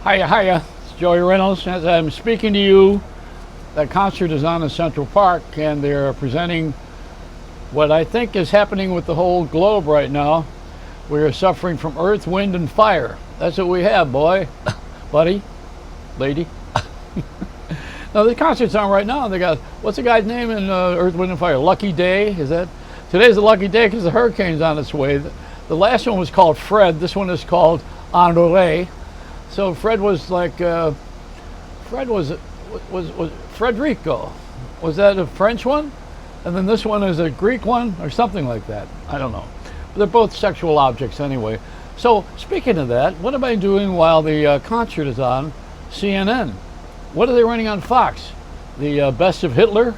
Hiya, hiya. It's Joey Reynolds. As I'm speaking to you, that concert is on in Central Park, and they're presenting what I think is happening with the whole globe right now. We are suffering from earth, wind, and fire. That's what we have, boy, buddy, lady. Now, the concert's on right now. They got, what's the guy's name in Earth, Wind, and Fire? Lucky Day? Is that? Today's a lucky day because the hurricane's on its way. The last one was called Fred. This one is called André. So Fred was like, Fred was Frederico. Was that a French one? And then this one is a Greek one or something like that. I don't know. But they're both sexual objects anyway. So speaking of that, what am I doing while the concert is on CNN? What are they running on Fox? The Best of Hitler?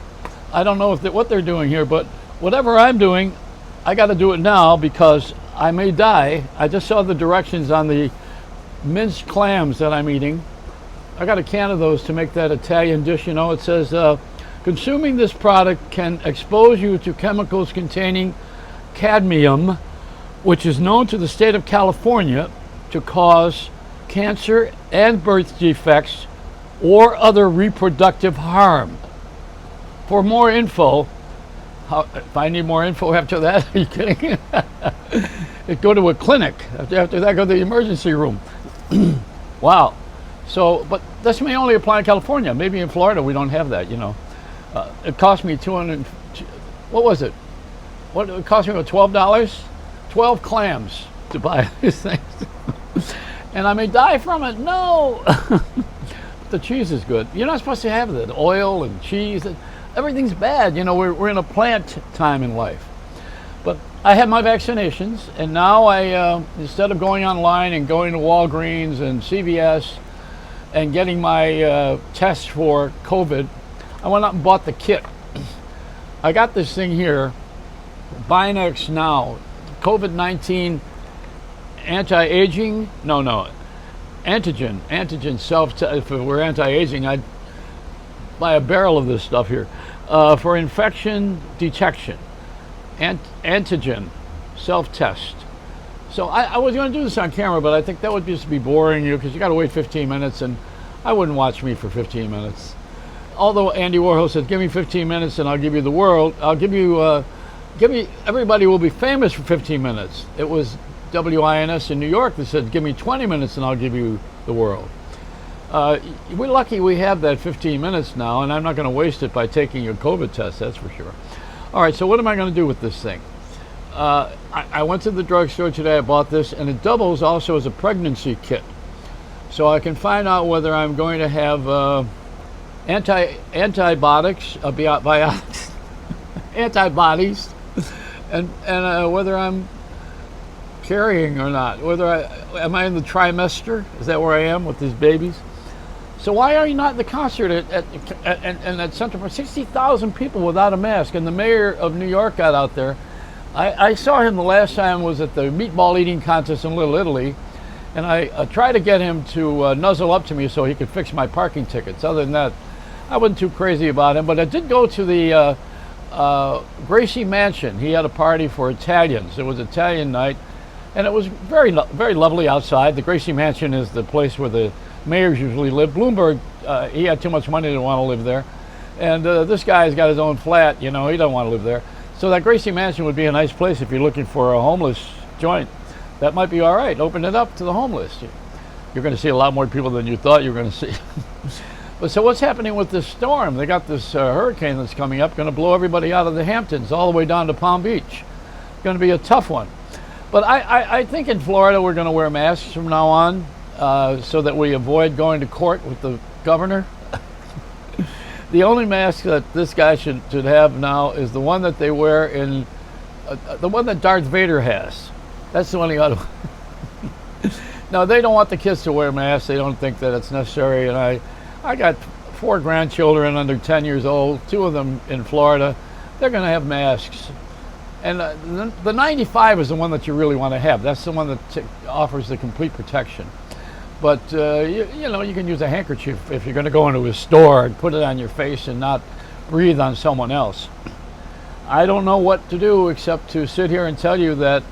I don't know what they're doing here, but whatever I'm doing, I got to do it now because I may die. I just saw the directions on the minced clams that I'm eating. I got a can of those to make that Italian dish. You know, it says consuming this product can expose you to chemicals containing cadmium, which is known to the state of California to cause cancer and birth defects or other reproductive harm. For more info, if I need more info after that, are you kidding? Go to a clinic. After that, go to the emergency room. Wow. So, but this may only apply in California. Maybe in Florida we don't have that, you know. It cost me what was it? What it cost me, $12? 12 clams to buy these things. And I may die from it. No. The cheese is good. You're not supposed to have the oil and cheese. Everything's bad. You know, we're in a plant time in life. But I had my vaccinations, and now I, instead of going online and going to Walgreens and CVS and getting my tests for COVID, I went out and bought the kit. I got this thing here, Binax Now, COVID-19 anti-aging, antigen self-test. If it were anti-aging, I'd buy a barrel of this stuff here. For infection detection, antigen self-test. So I was going to do this on camera, but I think that would just be boring you because you got to wait 15 minutes, and I wouldn't watch me for 15 minutes. Although Andy Warhol said, "Give me 15 minutes, and I'll give you the world. I'll give you, everybody will be famous for 15 minutes." It was WINS in New York that said, "Give me 20 minutes, and I'll give you the world." We're lucky we have that 15 minutes now, and I'm not going to waste it by taking a COVID test, that's for sure. All right, so what am I going to do with this thing? I went to the drugstore today, I bought this, and it doubles also as a pregnancy kit. So I can find out whether I'm going to have antibiotics, antibodies, and whether I'm carrying or not. Am I in the trimester? Is that where I am with these babies? So why are you not at the concert at Central Park? 60,000 people without a mask, and the mayor of New York got out there. I saw him the last time was at the meatball eating contest in Little Italy, and I tried to get him to nuzzle up to me so he could fix my parking tickets. Other than that, I wasn't too crazy about him, but I did go to the Gracie Mansion. He had a party for Italians. It was Italian night, and it was very, very lovely outside. The Gracie Mansion is the place where the mayors usually live. Bloomberg, he had too much money to want to live there. And this guy's got his own flat, you know, he doesn't want to live there. So that Gracie Mansion would be a nice place if you're looking for a homeless joint. That might be all right. Open it up to the homeless. You're going to see a lot more people than you thought you were going to see. But so what's happening with this storm? They got this hurricane that's coming up, going to blow everybody out of the Hamptons all the way down to Palm Beach. It's going to be a tough one. But I think in Florida we're going to wear masks from now on so that we avoid going to court with the governor. The only mask that this guy should have now is the one that they wear in, the one that Darth Vader has. That's the one he ought to. No, they don't want the kids to wear masks. They don't think that it's necessary. And I got 4 grandchildren under 10 years old, 2 of them in Florida. They're going to have masks. And the 95 is the one that you really want to have. That's the one that offers the complete protection. But, you know, you can use a handkerchief if you're going to go into a store and put it on your face and not breathe on someone else. I don't know what to do except to sit here and tell you that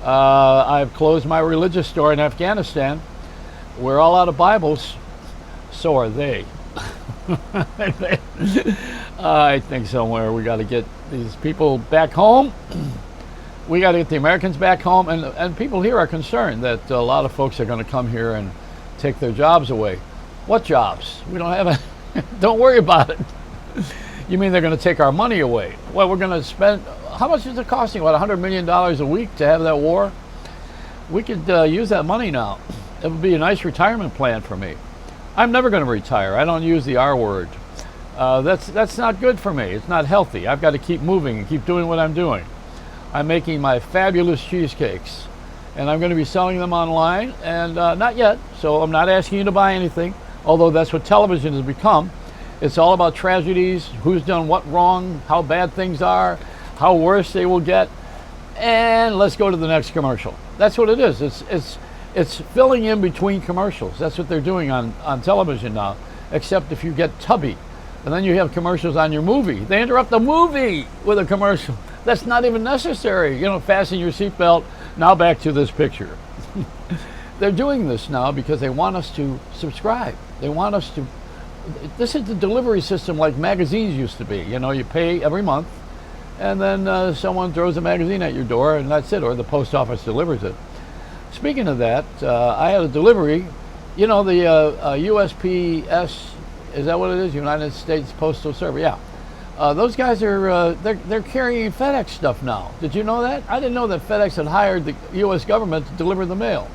I've closed my religious store in Afghanistan. We're all out of Bibles. So are they. I think somewhere we got to get these people back home. We got to get the Americans back home, and people here are concerned that a lot of folks are going to come here and take their jobs away. What jobs? We don't have a. Don't worry about it. You mean they're going to take our money away? Well, we're going to spend. How much is it costing? What, $100 million a week to have that war? We could use that money now. It would be a nice retirement plan for me. I'm never going to retire. I don't use the R word. That's not good for me. It's not healthy. I've got to keep moving and keep doing what I'm doing. I'm making my fabulous cheesecakes, and I'm going to be selling them online, and not yet, so I'm not asking you to buy anything, although that's what television has become. It's all about tragedies, who's done what wrong, how bad things are, how worse they will get, and let's go to the next commercial. That's what it is. It's filling in between commercials. That's what they're doing on television now, except if you get tubby, and then you have commercials on your movie. They interrupt the movie with a commercial. That's not even necessary. You know, fasten your seatbelt. Now back to this picture. They're doing this now because they want us to subscribe. They want us to. This is the delivery system like magazines used to be. You know, you pay every month, and then someone throws a magazine at your door, and that's it, or the post office delivers it. Speaking of that, I had a delivery. You know, the USPS, is that what it is? United States Postal Service, yeah. Those guys are they're carrying FedEx stuff now. Did you know that? I didn't know that FedEx had hired the U.S. government to deliver the mail.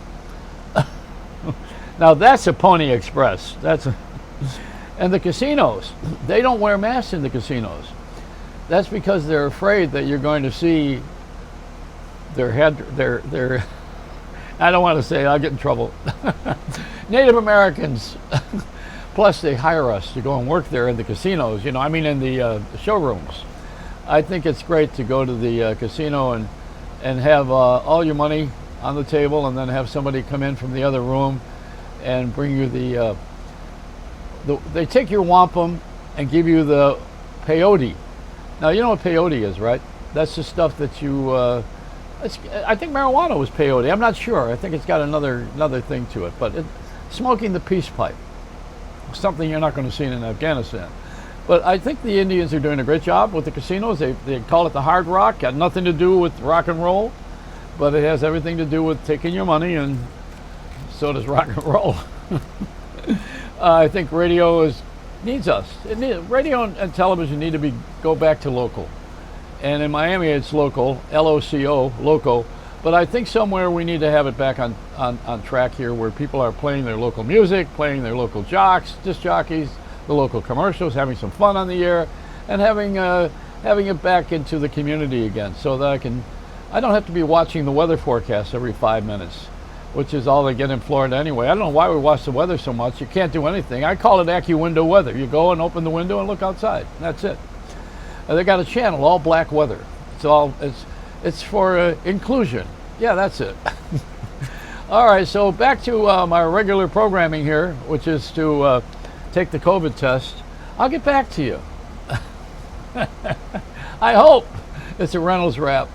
Now that's a Pony Express. And the casinos, they don't wear masks in the casinos. That's because they're afraid that you're going to see their I don't want to say it, I'll get in trouble. Native Americans. Plus, they hire us to go and work there in the casinos. You know, I mean, in the showrooms. I think it's great to go to the casino and have all your money on the table, and then have somebody come in from the other room and bring you they take your wampum and give you the peyote. Now, you know what peyote is, right? That's the stuff that you. I think marijuana was peyote. I'm not sure. I think it's got another thing to it, but smoking the peace pipe. Something you're not going to see in Afghanistan. But I think the Indians are doing a great job with the casinos. They call it the Hard Rock. Got nothing to do with rock and roll, but it has everything to do with taking your money, and so does rock and roll. I think radio needs us. Radio and television need to go back to local. And in Miami, it's local, LOCO, local. But I think somewhere we need to have it back on track here, where people are playing their local music, playing their local disc jockeys, the local commercials, having some fun on the air, and having it back into the community again, so that I don't have to be watching the weather forecast every 5 minutes, which is all they get in Florida anyway. I don't know why we watch the weather so much. You can't do anything. I call it AccuWindow weather. You go and open the window and look outside. That's it. They got a channel, all black weather. It's for inclusion. Yeah, that's it. All right, so back to my regular programming here, which is to take the COVID test. I'll get back to you. I hope. It's a Reynolds wrap.